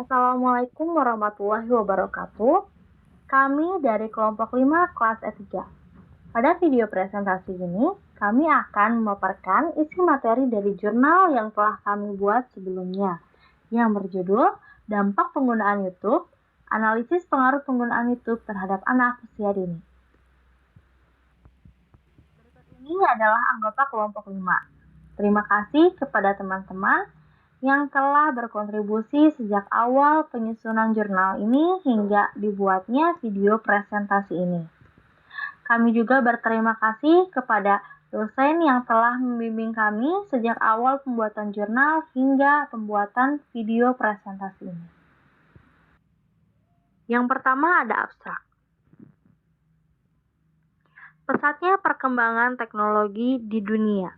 Assalamualaikum warahmatullahi wabarakatuh. Kami dari kelompok 5 kelas E3. Pada video presentasi ini, kami akan memaparkan isi materi dari jurnal yang telah kami buat sebelumnya, yang berjudul Dampak Penggunaan YouTube, Analisis Pengaruh Penggunaan YouTube Terhadap Anak Usia Dini. Berikut ini adalah anggota kelompok 5. Terima kasih kepada teman-teman yang telah berkontribusi sejak awal penyusunan jurnal ini hingga dibuatnya video presentasi ini. Kami juga berterima kasih kepada dosen yang telah membimbing kami sejak awal pembuatan jurnal hingga pembuatan video presentasi ini. Yang pertama ada abstrak. Pesatnya perkembangan teknologi di dunia.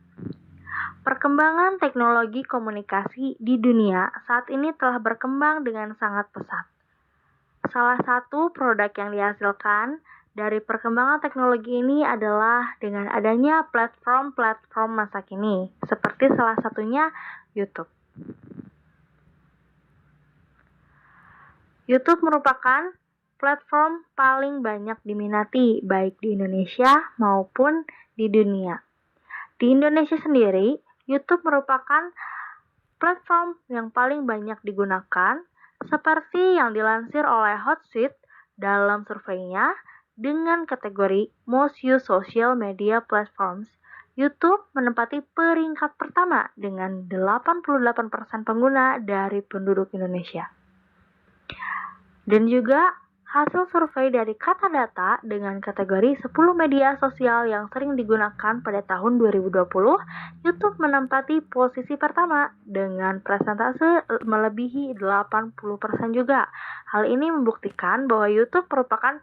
Perkembangan teknologi komunikasi di dunia saat ini telah berkembang dengan sangat pesat. Salah satu produk yang dihasilkan dari perkembangan teknologi ini adalah dengan adanya platform-platform masa kini, seperti salah satunya YouTube. YouTube merupakan platform paling banyak diminati baik di Indonesia maupun di dunia. Di Indonesia sendiri, YouTube merupakan platform yang paling banyak digunakan, seperti yang dilansir oleh Hotsuite dalam surveinya dengan kategori Most Used Social Media Platforms. YouTube menempati peringkat pertama dengan 88% pengguna dari penduduk Indonesia. Dan juga hasil survei dari Kata Data dengan kategori 10 media sosial yang sering digunakan pada tahun 2020, YouTube menempati posisi pertama dengan persentase melebihi 80% juga. Hal ini membuktikan bahwa YouTube merupakan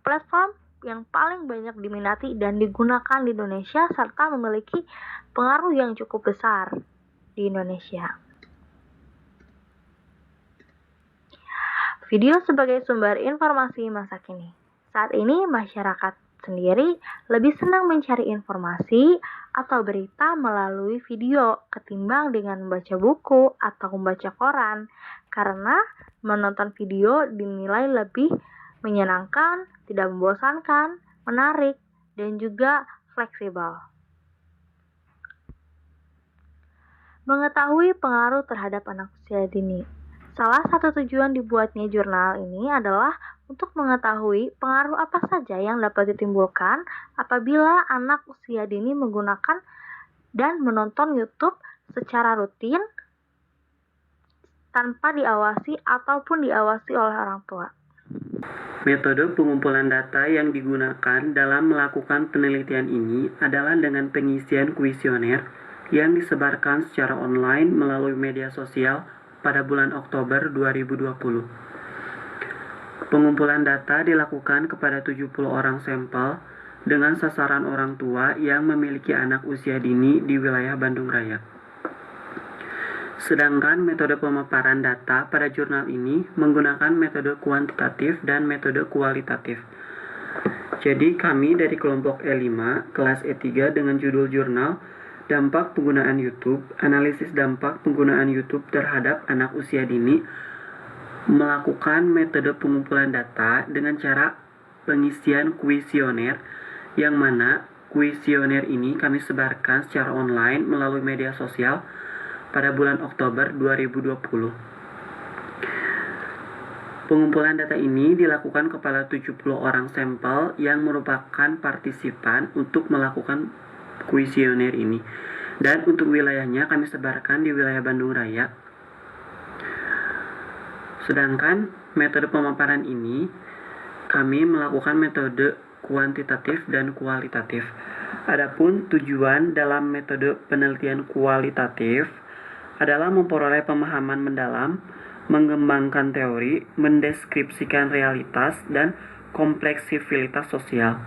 platform yang paling banyak diminati dan digunakan di Indonesia serta memiliki pengaruh yang cukup besar di Indonesia. Video sebagai sumber informasi masa kini. Saat ini masyarakat sendiri lebih senang mencari informasi atau berita melalui video ketimbang dengan membaca buku atau membaca koran, karena menonton video dinilai lebih menyenangkan, tidak membosankan, menarik, dan juga fleksibel. Mengetahui pengaruh terhadap anak usia dini. Salah satu tujuan dibuatnya jurnal ini adalah untuk mengetahui pengaruh apa saja yang dapat ditimbulkan apabila anak usia dini menggunakan dan menonton YouTube secara rutin tanpa diawasi ataupun diawasi oleh orang tua. Metode pengumpulan data yang digunakan dalam melakukan penelitian ini adalah dengan pengisian kuesioner yang disebarkan secara online melalui media sosial pada bulan Oktober 2020. Pengumpulan data dilakukan kepada 70 orang sampel dengan sasaran orang tua yang memiliki anak usia dini di wilayah Bandung Raya. Sedangkan metode pemaparan data pada jurnal ini menggunakan metode kuantitatif dan metode kualitatif. Jadi kami dari kelompok E5, kelas E3 dengan judul jurnal Dampak Penggunaan YouTube, Analisis Dampak Penggunaan YouTube Terhadap Anak Usia Dini, melakukan metode pengumpulan data dengan cara pengisian kuesioner, yang mana kuesioner ini kami sebarkan secara online melalui media sosial pada bulan Oktober 2020. Pengumpulan data ini dilakukan kepada 70 orang sampel yang merupakan partisipan untuk melakukan kuesioner ini. Dan untuk wilayahnya kami sebarkan di wilayah Bandung Raya. Sedangkan metode pemaparan ini kami melakukan metode kuantitatif dan kualitatif. Adapun tujuan dalam metode penelitian kualitatif adalah memperoleh pemahaman mendalam, mengembangkan teori, mendeskripsikan realitas, dan kompleksibilitas sosial.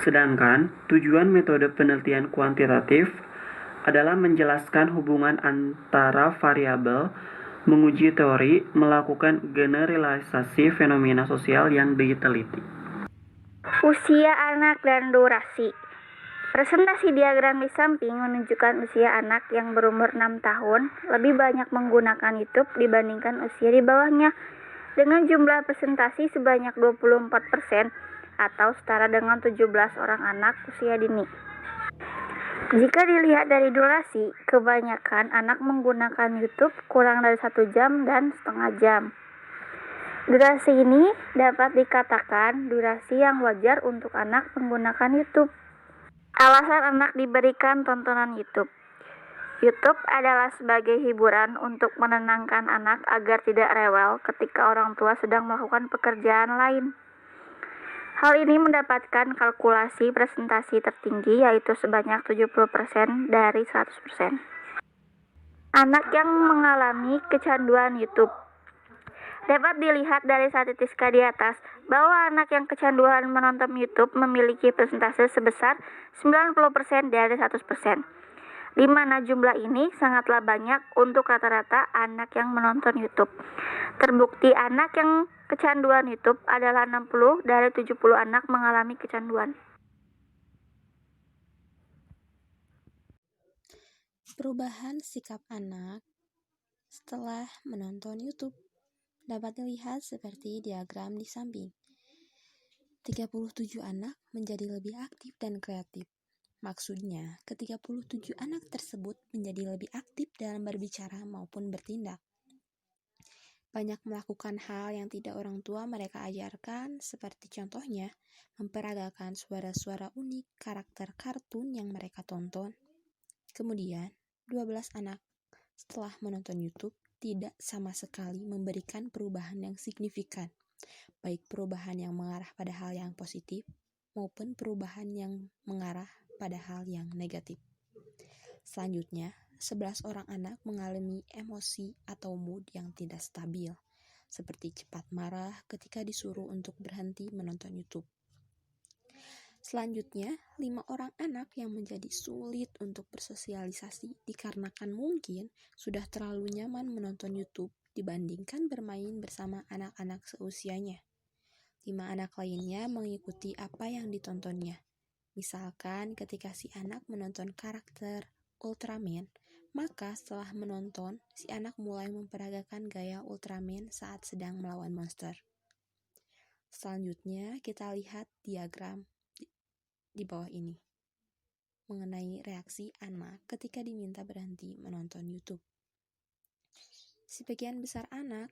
Sedangkan tujuan metode penelitian kuantitatif adalah menjelaskan hubungan antara variabel, menguji teori, melakukan generalisasi fenomena sosial yang diteliti. Usia anak dan durasi. Presentasi diagram di samping menunjukkan usia anak yang berumur 6 tahun lebih banyak menggunakan YouTube dibandingkan usia di bawahnya, dengan jumlah presentasi sebanyak 24% atau setara dengan 17 orang anak usia dini. Jika dilihat dari durasi, kebanyakan anak menggunakan YouTube kurang dari 1 jam dan setengah jam. Durasi ini dapat dikatakan durasi yang wajar untuk anak menggunakan YouTube. Alasan anak diberikan tontonan YouTube. YouTube adalah sebagai hiburan untuk menenangkan anak agar tidak rewel ketika orang tua sedang melakukan pekerjaan lain. Hal ini mendapatkan kalkulasi presentasi tertinggi, yaitu sebanyak 70% dari 100%. Anak yang mengalami kecanduan YouTube. Dapat dilihat dari statistika di atas bahwa anak yang kecanduan menonton YouTube memiliki persentase sebesar 90% dari 100%, di mana jumlah ini sangatlah banyak untuk rata-rata anak yang menonton YouTube. Terbukti anak yang kecanduan YouTube adalah 60 dari 70 anak mengalami kecanduan. Perubahan sikap anak setelah menonton YouTube dapat dilihat seperti diagram di samping. 37 anak menjadi lebih aktif dan kreatif. Maksudnya, ke-37 anak tersebut menjadi lebih aktif dalam berbicara maupun bertindak. Banyak melakukan hal yang tidak orang tua mereka ajarkan, seperti contohnya memperagakan suara-suara unik karakter kartun yang mereka tonton. Kemudian, 12 anak setelah menonton YouTube tidak sama sekali memberikan perubahan yang signifikan, baik perubahan yang mengarah pada hal yang positif maupun perubahan yang mengarah pada hal yang negatif. Selanjutnya, 11 orang anak mengalami emosi atau mood yang tidak stabil, seperti cepat marah ketika disuruh untuk berhenti menonton YouTube. Selanjutnya, 5 orang anak yang menjadi sulit untuk bersosialisasi dikarenakan mungkin sudah terlalu nyaman menonton YouTube dibandingkan bermain bersama anak-anak seusianya. 5 anak lainnya mengikuti apa yang ditontonnya. Misalkan ketika si anak menonton karakter Ultraman, maka setelah menonton, si anak mulai memperagakan gaya Ultraman saat sedang melawan monster. Selanjutnya, kita lihat diagram di bawah ini mengenai reaksi anak ketika diminta berhenti menonton YouTube. Sebagian besar anak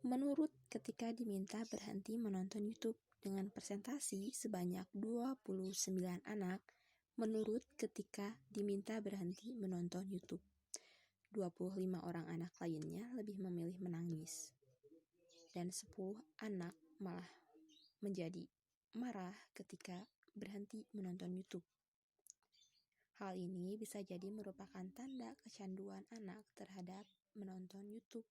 menurut ketika diminta berhenti menonton YouTube, dengan presentasi sebanyak 29 anak menurut ketika diminta berhenti menonton YouTube. 25 orang anak lainnya lebih memilih menangis, dan 10 anak malah menjadi marah ketika berhenti menonton YouTube. Hal ini bisa jadi merupakan tanda kecanduan anak terhadap menonton YouTube.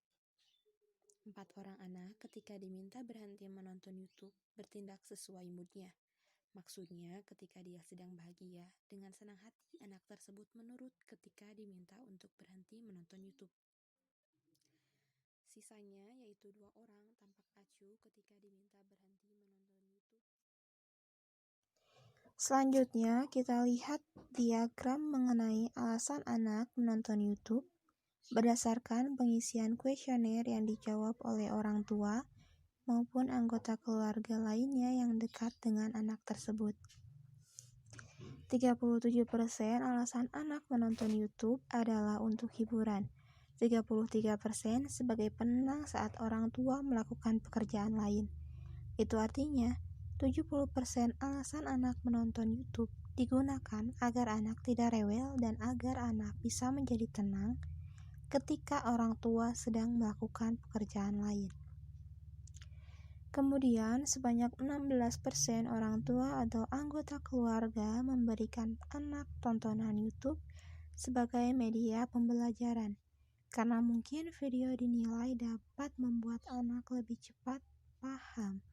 4 orang anak ketika diminta berhenti menonton YouTube bertindak sesuai moodnya. Maksudnya ketika dia sedang bahagia, dengan senang hati anak tersebut menurut ketika diminta untuk berhenti menonton YouTube. Sisanya yaitu 2 orang tampak acuh ketika diminta berhenti menonton YouTube. Selanjutnya, kita lihat diagram mengenai alasan anak menonton YouTube berdasarkan pengisian kuesioner yang dijawab oleh orang tua maupun anggota keluarga lainnya yang dekat dengan anak tersebut. 37% alasan anak menonton YouTube adalah untuk hiburan. 33% sebagai penenang saat orang tua melakukan pekerjaan lain. Itu artinya 70% alasan anak menonton YouTube digunakan agar anak tidak rewel dan agar anak bisa menjadi tenang ketika orang tua sedang melakukan pekerjaan lain. Kemudian, sebanyak 16% orang tua atau anggota keluarga memberikan anak tontonan YouTube sebagai media pembelajaran, karena mungkin video dinilai dapat membuat anak lebih cepat paham,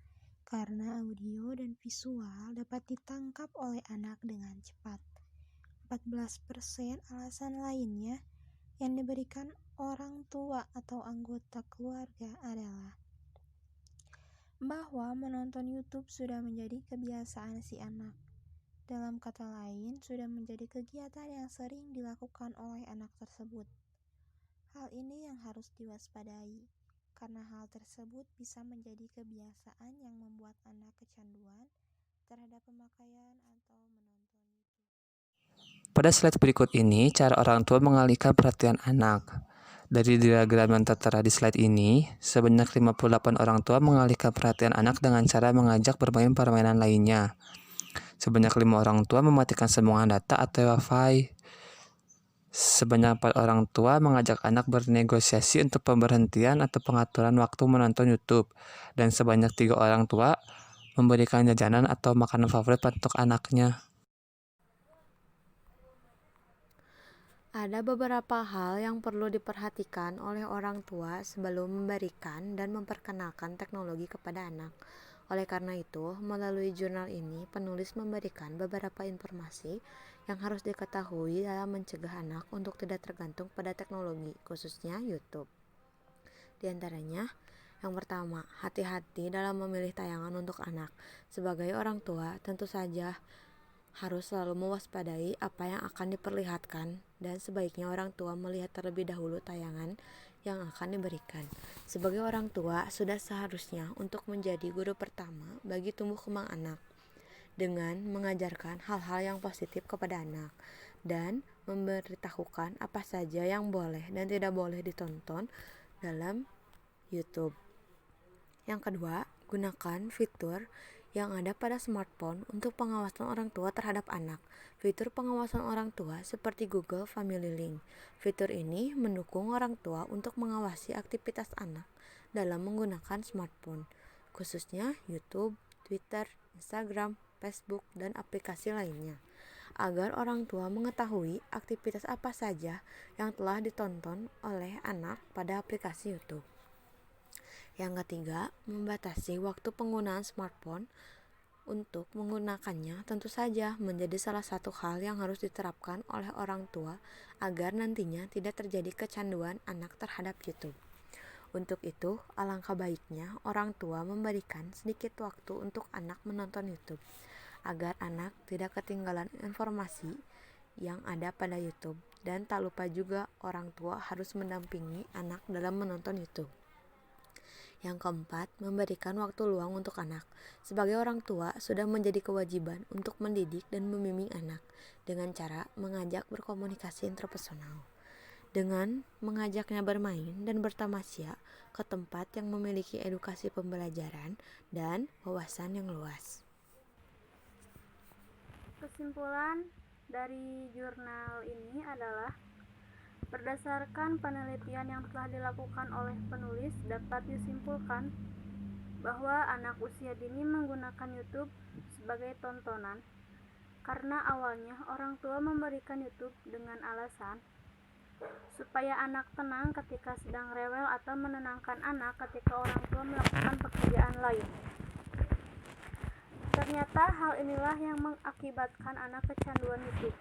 karena audio dan visual dapat ditangkap oleh anak dengan cepat. 14% alasan lainnya yang diberikan orang tua atau anggota keluarga adalah bahwa menonton YouTube sudah menjadi kebiasaan si anak. Dalam kata lain, sudah menjadi kegiatan yang sering dilakukan oleh anak tersebut. Hal ini yang harus diwaspadai, karena hal tersebut bisa menjadi kebiasaan yang membuat anak kecanduan terhadap pemakaian atau menonton YouTube. Pada slide berikut ini, cara orang tua mengalihkan perhatian anak. Dari diagram yang tertera di slide ini, sebanyak 58 orang tua mengalihkan perhatian anak dengan cara mengajak bermain permainan lainnya. Sebanyak 5 orang tua mematikan sambungan data atau Wi-Fi. Sebanyak 4 orang tua mengajak anak bernegosiasi untuk pemberhentian atau pengaturan waktu menonton YouTube. Dan sebanyak 3 orang tua memberikan jajanan atau makanan favorit untuk anaknya. Ada beberapa hal yang perlu diperhatikan oleh orang tua sebelum memberikan dan memperkenalkan teknologi kepada anak. Oleh karena itu, melalui jurnal ini, penulis memberikan beberapa informasi yang harus diketahui dalam mencegah anak untuk tidak tergantung pada teknologi, khususnya YouTube. Di antaranya, yang pertama, hati-hati dalam memilih tayangan untuk anak. Sebagai orang tua, tentu saja harus selalu mewaspadai apa yang akan diperlihatkan dan sebaiknya orang tua melihat terlebih dahulu tayangan yang akan diberikan. Sebagai orang tua, sudah seharusnya untuk menjadi guru pertama bagi tumbuh kembang anak dengan mengajarkan hal-hal yang positif kepada anak dan memberitahukan apa saja yang boleh dan tidak boleh ditonton dalam YouTube. Yang kedua, gunakan fitur yang ada pada smartphone untuk pengawasan orang tua terhadap anak. Fitur pengawasan orang tua seperti Google Family Link. Fitur ini mendukung orang tua untuk mengawasi aktivitas anak dalam menggunakan smartphone, khususnya YouTube, Twitter, Instagram, Facebook, dan aplikasi lainnya, agar orang tua mengetahui aktivitas apa saja yang telah ditonton oleh anak pada aplikasi YouTube. Yang ketiga, membatasi waktu penggunaan smartphone. Untuk menggunakannya tentu saja menjadi salah satu hal yang harus diterapkan oleh orang tua agar nantinya tidak terjadi kecanduan anak terhadap YouTube. Untuk itu, alangkah baiknya orang tua memberikan sedikit waktu untuk anak menonton YouTube, agar anak tidak ketinggalan informasi yang ada pada YouTube. Dan tak lupa juga orang tua harus mendampingi anak dalam menonton YouTube. Yang keempat, memberikan waktu luang untuk anak. Sebagai orang tua, sudah menjadi kewajiban untuk mendidik dan membimbing anak dengan cara mengajak berkomunikasi interpersonal, dengan mengajaknya bermain dan bertamasya ke tempat yang memiliki edukasi pembelajaran dan wawasan yang luas. Kesimpulan dari jurnal ini adalah berdasarkan penelitian yang telah dilakukan oleh penulis, dapat disimpulkan bahwa anak usia dini menggunakan YouTube sebagai tontonan karena awalnya orang tua memberikan YouTube dengan alasan supaya anak tenang ketika sedang rewel atau menenangkan anak ketika orang tua melakukan pekerjaan lain. Ternyata hal inilah yang mengakibatkan anak kecanduan YouTube.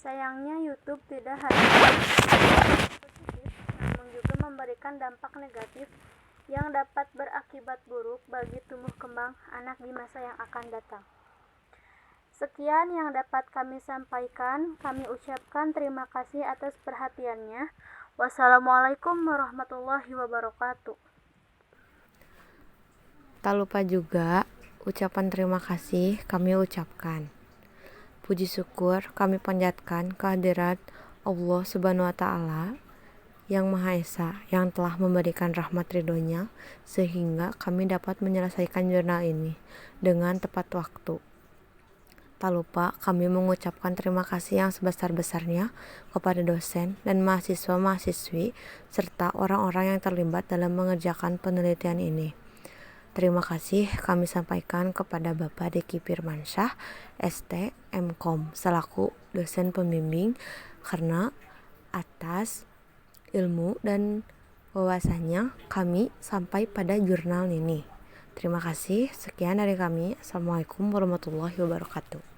Sayangnya YouTube tidak hanya positif, namun juga memberikan dampak negatif yang dapat berakibat buruk bagi tumbuh kembang anak di masa yang akan datang. Sekian yang dapat kami sampaikan. Kami ucapkan terima kasih atas perhatiannya. Wassalamualaikum warahmatullahi wabarakatuh. Tak lupa juga ucapan terima kasih kami ucapkan. Puji syukur kami panjatkan kehadirat Allah Subhanahu wa Ta'ala yang Maha Esa, yang telah memberikan rahmat ridhonya sehingga kami dapat menyelesaikan jurnal ini dengan tepat waktu. Tak lupa kami mengucapkan terima kasih yang sebesar-besarnya kepada dosen dan mahasiswa-mahasiswi serta orang-orang yang terlibat dalam mengerjakan penelitian ini. Terima kasih kami sampaikan kepada Bapak Diki Firmansyah, ST, MKom, selaku dosen pembimbing karena atas ilmu dan wawasannya kami sampai pada jurnal ini. Terima kasih, sekian dari kami. Assalamualaikum warahmatullahi wabarakatuh.